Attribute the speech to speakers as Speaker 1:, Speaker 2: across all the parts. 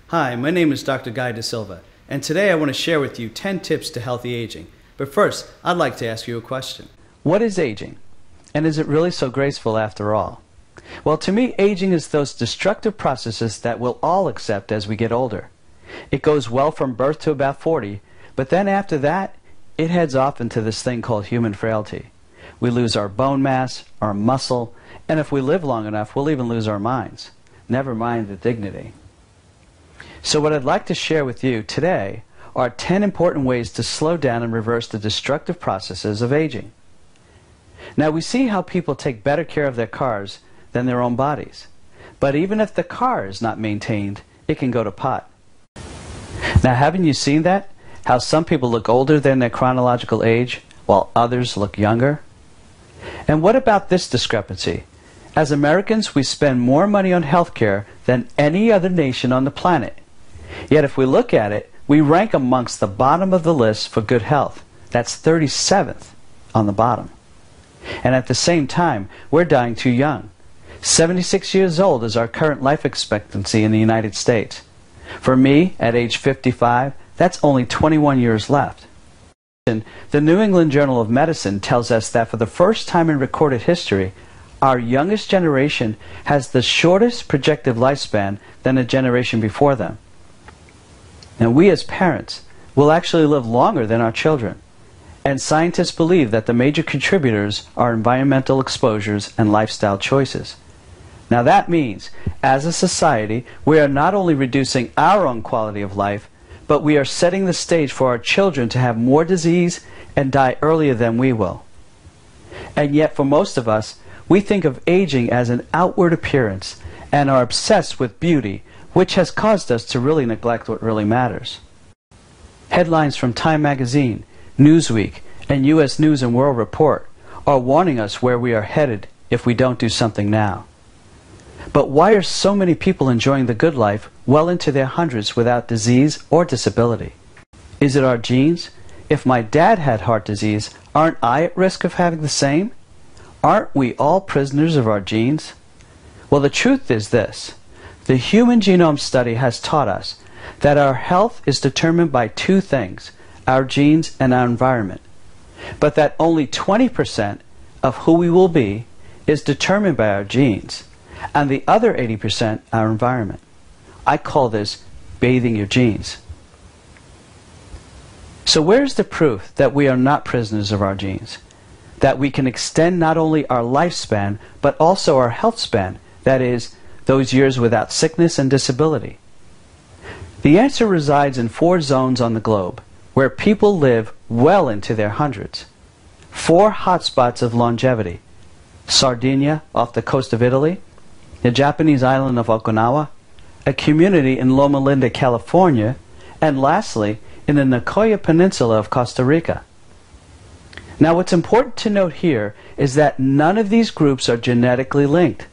Speaker 1: Hi, my name is Dr. Guy De Silva, and today I want to share with you 10 tips to healthy aging. But first, I'd like to ask you a question. What is aging? And is it really so graceful after all? Well, to me, aging is those destructive processes that we'll all accept as we get older. It goes well from birth to about 40, but then after that, it heads off into this thing called human frailty. We lose our bone mass, our muscle, and if we live long enough, we'll even lose our minds. Never mind the dignity. So what I'd like to share with you today are 10 important ways to slow down and reverse the destructive processes of aging. Now, we see how people take better care of their cars than their own bodies. But even if the car is not maintained, it can go to pot. Now, haven't you seen that? How some people look older than their chronological age, while others look younger? And what about this discrepancy? As Americans, we spend more money on health care than any other nation on the planet. Yet if we look at it, we rank amongst the bottom of the list for good health. That's 37th on the bottom. And at the same time, we're dying too young. 76 years old is our current life expectancy in the United States. For me, at age 55, that's only 21 years left. The New England Journal of Medicine tells us that for the first time in recorded history, our youngest generation has the shortest projected lifespan than a generation before them. Now, we as parents will actually live longer than our children. And scientists believe that the major contributors are environmental exposures and lifestyle choices. Now that means, as a society, we are not only reducing our own quality of life, but we are setting the stage for our children to have more disease and die earlier than we will. And yet, for most of us, we think of aging as an outward appearance and are obsessed with beauty, which has caused us to really neglect what really matters. Headlines from Time magazine, Newsweek, and U.S. News and World Report are warning us where we are headed if we don't do something now. But why are so many people enjoying the good life well into their hundreds without disease or disability? Is it our genes? If my dad had heart disease, aren't I at risk of having the same? Aren't we all prisoners of our genes? Well, the truth is this. The Human Genome Study has taught us that our health is determined by two things, our genes and our environment, but that only 20% of who we will be is determined by our genes, and the other 80% our environment. I call this bathing your genes. So where's the proof that we are not prisoners of our genes? That we can extend not only our lifespan, but also our health span, that is, those years without sickness and disability? The answer resides in 4 zones on the globe, where people live well into their hundreds. 4 hotspots of longevity: Sardinia off the coast of Italy, the Japanese island of Okinawa, a community in Loma Linda, California, and lastly, in the Nicoya Peninsula of Costa Rica. Now, what's important to note here is that none of these groups are genetically linked.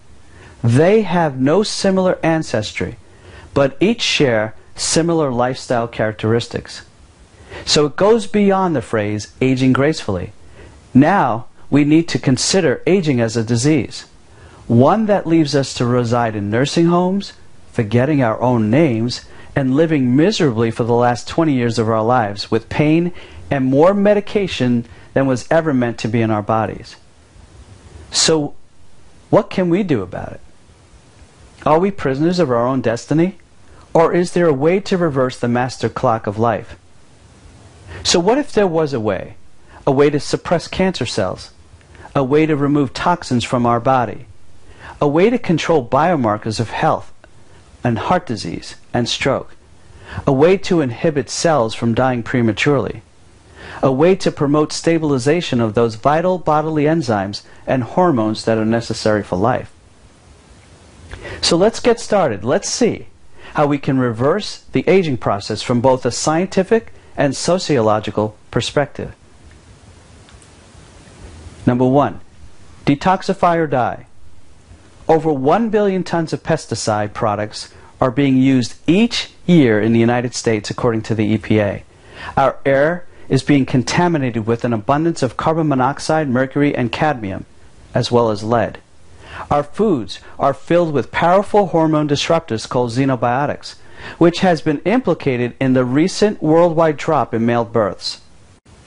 Speaker 1: They have no similar ancestry, but each share similar lifestyle characteristics. So it goes beyond the phrase aging gracefully. Now we need to consider aging as a disease, one that leaves us to reside in nursing homes, forgetting our own names, and living miserably for the last 20 years of our lives with pain and more medication than was ever meant to be in our bodies. So what can we do about it? Are we prisoners of our own destiny? Or is there a way to reverse the master clock of life? So what if there was a way? A way to suppress cancer cells? A way to remove toxins from our body? A way to control biomarkers of health and heart disease and stroke? A way to inhibit cells from dying prematurely? A way to promote stabilization of those vital bodily enzymes and hormones that are necessary for life? So let's get started. Let's see how we can reverse the aging process from both a scientific and sociological perspective. Number 1, detoxify or die. Over 1 billion tons of pesticide products are being used each year in the United States, according to the EPA. Our air is being contaminated with an abundance of carbon monoxide, mercury, and cadmium, as well as lead. Our foods are filled with powerful hormone disruptors called xenobiotics, which has been implicated in the recent worldwide drop in male births.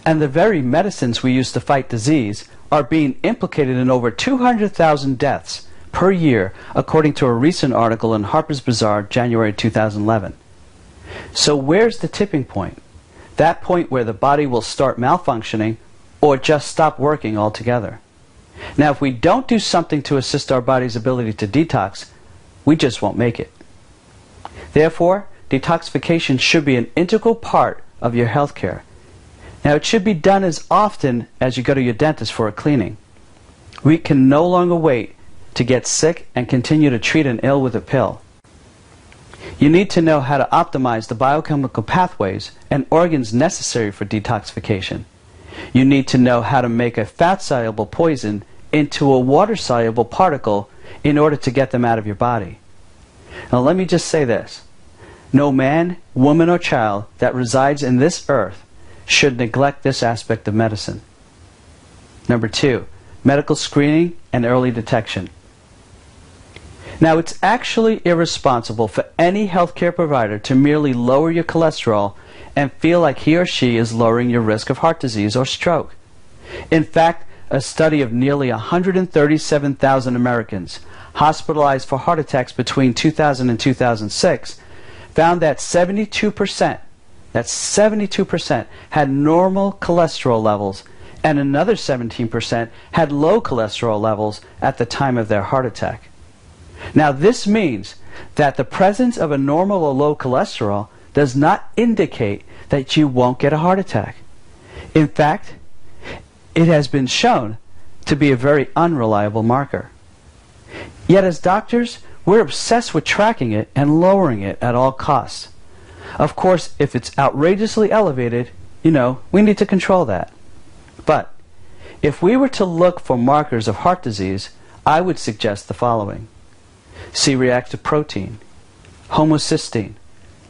Speaker 1: And the very medicines we use to fight disease are being implicated in over 200,000 deaths per year, according to a recent article in Harper's Bazaar, January 2011. So where's the tipping point? That point where the body will start malfunctioning or just stop working altogether. Now, if we don't do something to assist our body's ability to detox, we just won't make it. Therefore, detoxification should be an integral part of your health care. Now, it should be done as often as you go to your dentist for a cleaning. We can no longer wait to get sick and continue to treat an ill with a pill. You need to know how to optimize the biochemical pathways and organs necessary for detoxification. You need to know how to make a fat-soluble poison into a water-soluble particle in order to get them out of your body. Now let me just say this. No man, woman, or child that resides in this earth should neglect this aspect of medicine. Number 2, medical screening and early detection. Now, it's actually irresponsible for any healthcare provider to merely lower your cholesterol and feel like he or she is lowering your risk of heart disease or stroke. In fact, a study of nearly 137,000 Americans hospitalized for heart attacks between 2000 and 2006 found that 72%, that's 72%, had normal cholesterol levels, and another 17% had low cholesterol levels at the time of their heart attack. Now, this means that the presence of a normal or low cholesterol does not indicate that you won't get a heart attack. In fact, it has been shown to be a very unreliable marker. Yet as doctors, we're obsessed with tracking it and lowering it at all costs. Of course, if it's outrageously elevated, we need to control that. But if we were to look for markers of heart disease, I would suggest the following. C-reactive protein, homocysteine,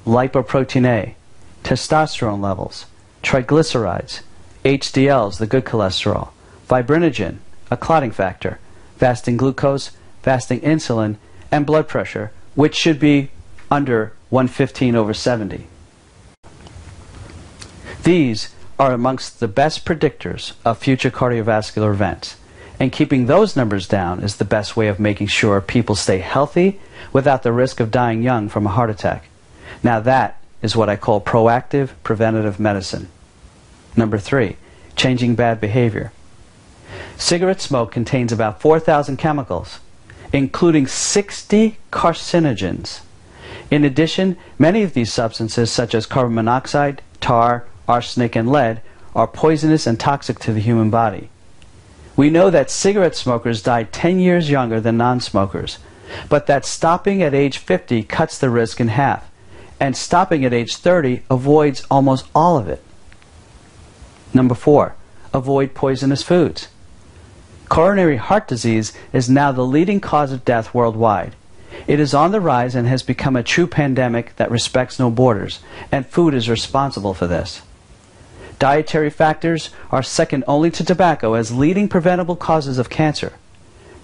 Speaker 1: lipoprotein A, testosterone levels, triglycerides, HDLs, the good cholesterol, fibrinogen, a clotting factor, fasting glucose, fasting insulin, and blood pressure, which should be under 115/70. These are amongst the best predictors of future cardiovascular events. And keeping those numbers down is the best way of making sure people stay healthy without the risk of dying young from a heart attack. Now that is what I call proactive preventative medicine. Number 3, changing bad behavior. Cigarette smoke contains about 4,000 chemicals, including 60 carcinogens. In addition, many of these substances, such as carbon monoxide, tar, arsenic, and lead, are poisonous and toxic to the human body. We know that cigarette smokers die 10 years younger than non-smokers, but that stopping at age 50 cuts the risk in half, and stopping at age 30 avoids almost all of it. Number 4, avoid poisonous foods. Coronary heart disease is now the leading cause of death worldwide. It is on the rise and has become a true pandemic that respects no borders, and food is responsible for this. Dietary factors are second only to tobacco as leading preventable causes of cancer.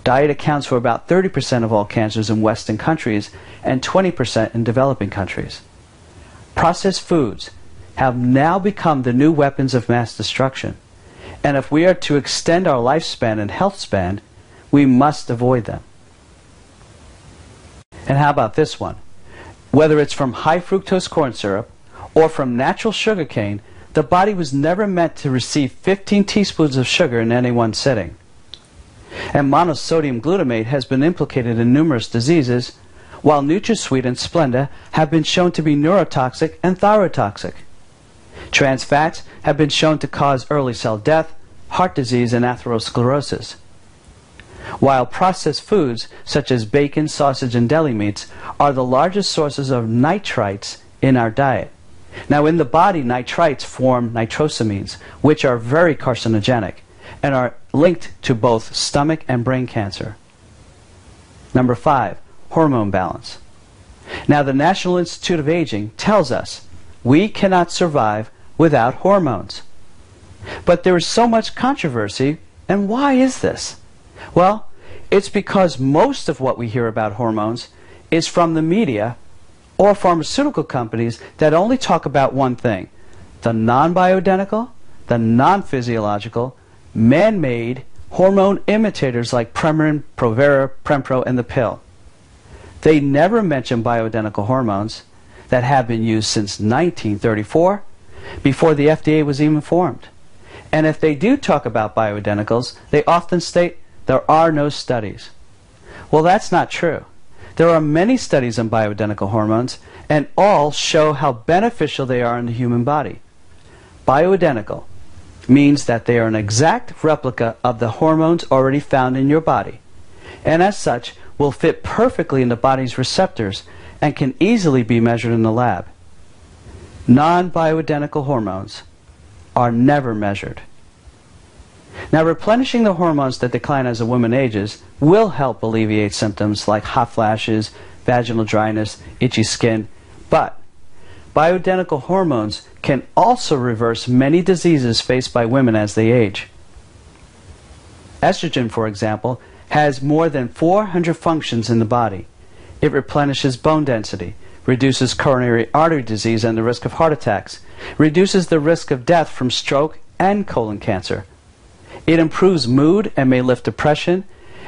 Speaker 1: Diet accounts for about 30% of all cancers in Western countries and 20% in developing countries. Processed foods have now become the new weapons of mass destruction, and if we are to extend our lifespan and health span, we must avoid them. And how about this one? Whether it's from high fructose corn syrup or from natural sugar cane, the body was never meant to receive 15 teaspoons of sugar in any one sitting. And monosodium glutamate has been implicated in numerous diseases, while NutraSweet and Splenda have been shown to be neurotoxic and thyrotoxic. Trans fats have been shown to cause early cell death, heart disease, and atherosclerosis. While processed foods such as bacon, sausage, and deli meats are the largest sources of nitrites in our diet. Now, in the body, nitrites form nitrosamines, which are very carcinogenic and are linked to both stomach and brain cancer. Number 5, hormone balance. Now, the National Institute of Aging tells us we cannot survive without hormones. But there is so much controversy, and why is this? Well, it's because most of what we hear about hormones is from the media or pharmaceutical companies that only talk about one thing: the non-bioidentical, the non-physiological, man-made hormone imitators like Premarin, Provera, Prempro, and the pill. They never mention bioidentical hormones that have been used since 1934, before the FDA was even formed. And if they do talk about bioidenticals, they often state there are no studies. Well, that's not true. There are many studies on bioidentical hormones, and all show how beneficial they are in the human body. Bioidentical means that they are an exact replica of the hormones already found in your body, and as such will fit perfectly in the body's receptors and can easily be measured in the lab. Non-bioidentical hormones are never measured. Now, replenishing the hormones that decline as a woman ages will help alleviate symptoms like hot flashes, vaginal dryness, itchy skin, but bioidentical hormones can also reverse many diseases faced by women as they age. Estrogen, for example, has more than 400 functions in the body. It replenishes bone density, reduces coronary artery disease and the risk of heart attacks, reduces the risk of death from stroke and colon cancer. It improves mood and may lift depression,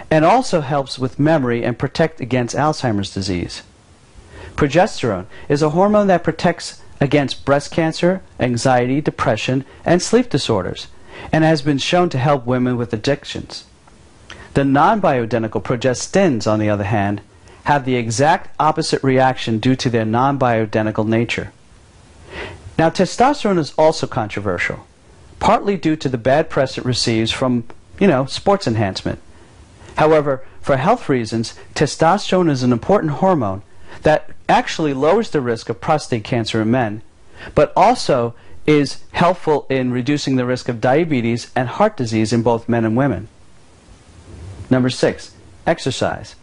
Speaker 1: and also helps with memory and protect against Alzheimer's disease. Progesterone is a hormone that protects against breast cancer, anxiety, depression, and sleep disorders, and has been shown to help women with addictions. The non-bioidentical progestins, on the other hand, have the exact opposite reaction due to their non-bioidentical nature. Now, testosterone is also controversial, partly due to the bad press it receives from, sports enhancement. However, for health reasons, testosterone is an important hormone that actually lowers the risk of prostate cancer in men, but also is helpful in reducing the risk of diabetes and heart disease in both men and women. Number 6, exercise.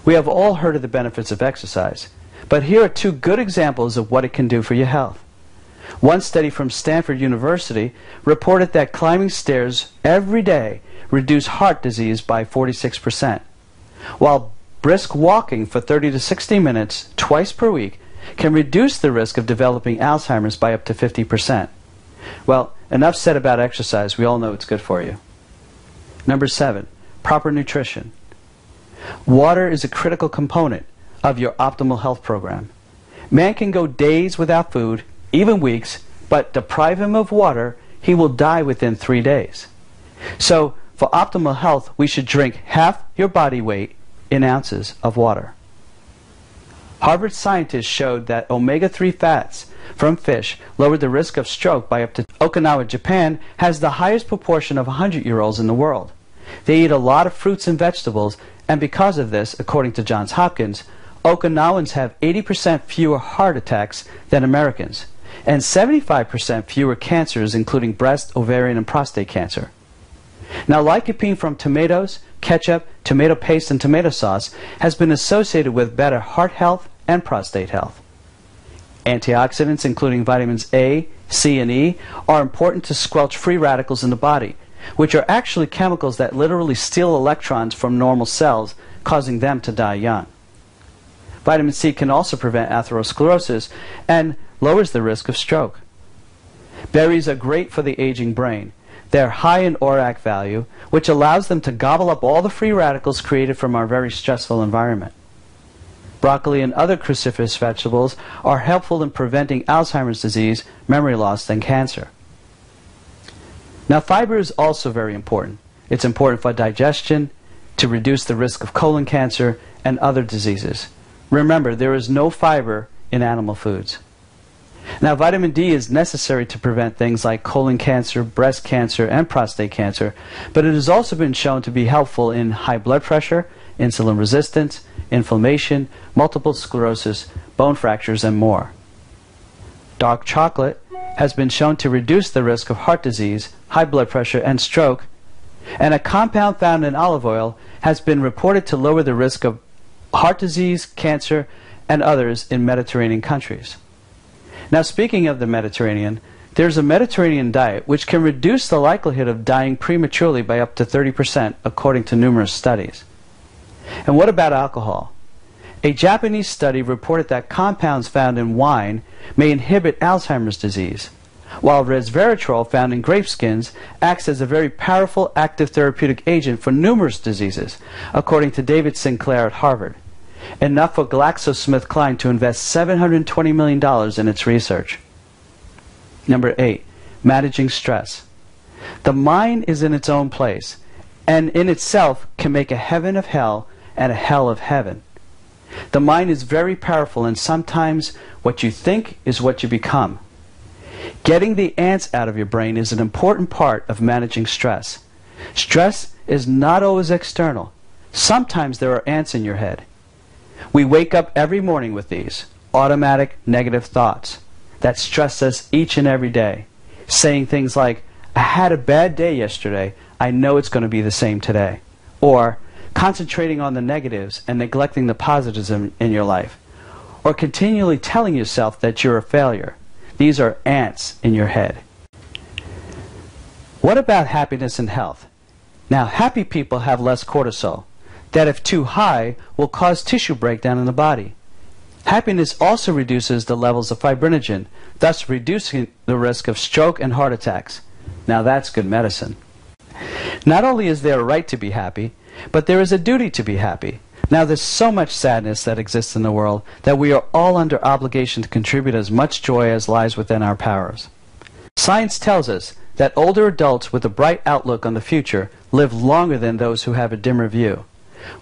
Speaker 1: We have all heard of the benefits of exercise, but here are 2 good examples of what it can do for your health. One study from Stanford University reported that climbing stairs every day reduced heart disease by 46%, while brisk walking for 30 to 60 minutes twice per week can reduce the risk of developing Alzheimer's by up to 50%. Well, enough said about exercise. We all know it's good for you. Number 7, proper nutrition. Water is a critical component of your optimal health program. Man can go days without food, even weeks, but deprive him of water, he will die within 3 days. So, for optimal health, we should drink half your body weight in ounces of water. Harvard scientists showed that omega-3 fats from fish lowered the risk of stroke by up to... Okinawa, Japan has the highest proportion of 100-year-olds in the world. They eat a lot of fruits and vegetables, and because of this, according to Johns Hopkins, Okinawans have 80% fewer heart attacks than Americans, and 75% fewer cancers, including breast, ovarian, and prostate cancer. Now, lycopene from tomatoes, ketchup, tomato paste, and tomato sauce has been associated with better heart health and prostate health. Antioxidants, including vitamins A, C, and E, are important to squelch free radicals in the body, which are actually chemicals that literally steal electrons from normal cells, causing them to die young. Vitamin C can also prevent atherosclerosis and lowers the risk of stroke. Berries are great for the aging brain. They're high in ORAC value, which allows them to gobble up all the free radicals created from our very stressful environment. Broccoli and other cruciferous vegetables are helpful in preventing Alzheimer's disease, memory loss, and cancer. Now, fiber is also very important. It's important for digestion, to reduce the risk of colon cancer, and other diseases. Remember, there is no fiber in animal foods. Now, vitamin D is necessary to prevent things like colon cancer, breast cancer, and prostate cancer, but it has also been shown to be helpful in high blood pressure, insulin resistance, inflammation, multiple sclerosis, bone fractures, and more. Dark chocolate has been shown to reduce the risk of heart disease, high blood pressure, and stroke, and a compound found in olive oil has been reported to lower the risk of heart disease, cancer, and others in Mediterranean countries. Now, speaking of the Mediterranean, there's a Mediterranean diet which can reduce the likelihood of dying prematurely by up to 30%, according to numerous studies. And what about alcohol? A Japanese study reported that compounds found in wine may inhibit Alzheimer's disease, while resveratrol found in grape skins acts as a very powerful active therapeutic agent for numerous diseases, according to David Sinclair at Harvard. Enough for GlaxoSmithKline to invest $720 million in its research. Number 8. Managing stress. The mind is in its own place, and in itself can make a heaven of hell and a hell of heaven. The mind is very powerful, and sometimes what you think is what you become. Getting the ants out of your brain is an important part of managing stress. Stress is not always external. Sometimes there are ants in your head. We wake up every morning with these automatic negative thoughts that stress us each and every day, saying things like, I had a bad day yesterday, I know it's going to be the same today. Or concentrating on the negatives and neglecting the positives in your life. Or continually telling yourself that you're a failure. These are ants in your head. What about happiness and health? Now, happy people have less cortisol, that if too high will cause tissue breakdown in the body. Happiness also reduces the levels of fibrinogen, thus reducing the risk of stroke and heart attacks. Now that's good medicine. Not only is there a right to be happy, but there is a duty to be happy. Now there's so much sadness that exists in the world that we are all under obligation to contribute as much joy as lies within our powers. Science tells us that older adults with a bright outlook on the future live longer than those who have a dimmer view.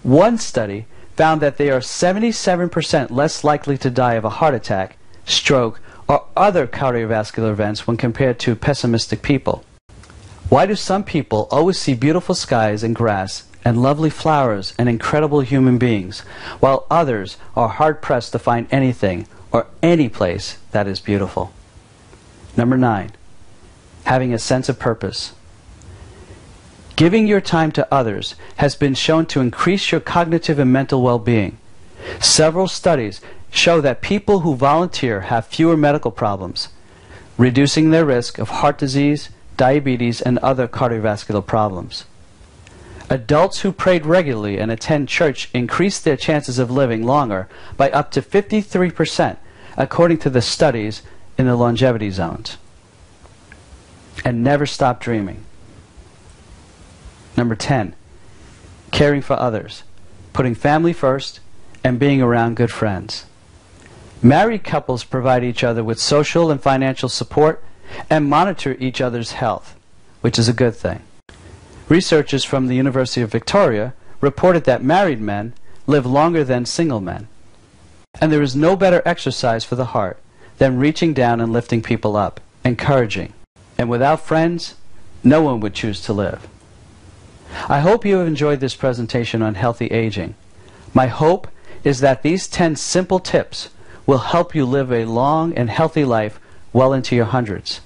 Speaker 1: One study found that they are 77% less likely to die of a heart attack, stroke, or other cardiovascular events when compared to pessimistic people. Why do some people always see beautiful skies and grass and lovely flowers and incredible human beings, while others are hard-pressed to find anything or any place that is beautiful? Number 9. Having a sense of purpose. Giving your time to others has been shown to increase your cognitive and mental well-being. Several studies show that people who volunteer have fewer medical problems, reducing their risk of heart disease, diabetes, and other cardiovascular problems. Adults who prayed regularly and attend church increased their chances of living longer by up to 53%, according to the studies in the longevity zones. And never stop dreaming. Number 10. Caring for others, putting family first, and being around good friends. Married couples provide each other with social and financial support and monitor each other's health, which is a good thing. Researchers from the University of Victoria reported that married men live longer than single men. And there is no better exercise for the heart than reaching down and lifting people up, encouraging. And without friends, no one would choose to live. I hope you have enjoyed this presentation on healthy aging. My hope is that these 10 simple tips will help you live a long and healthy life well into your hundreds.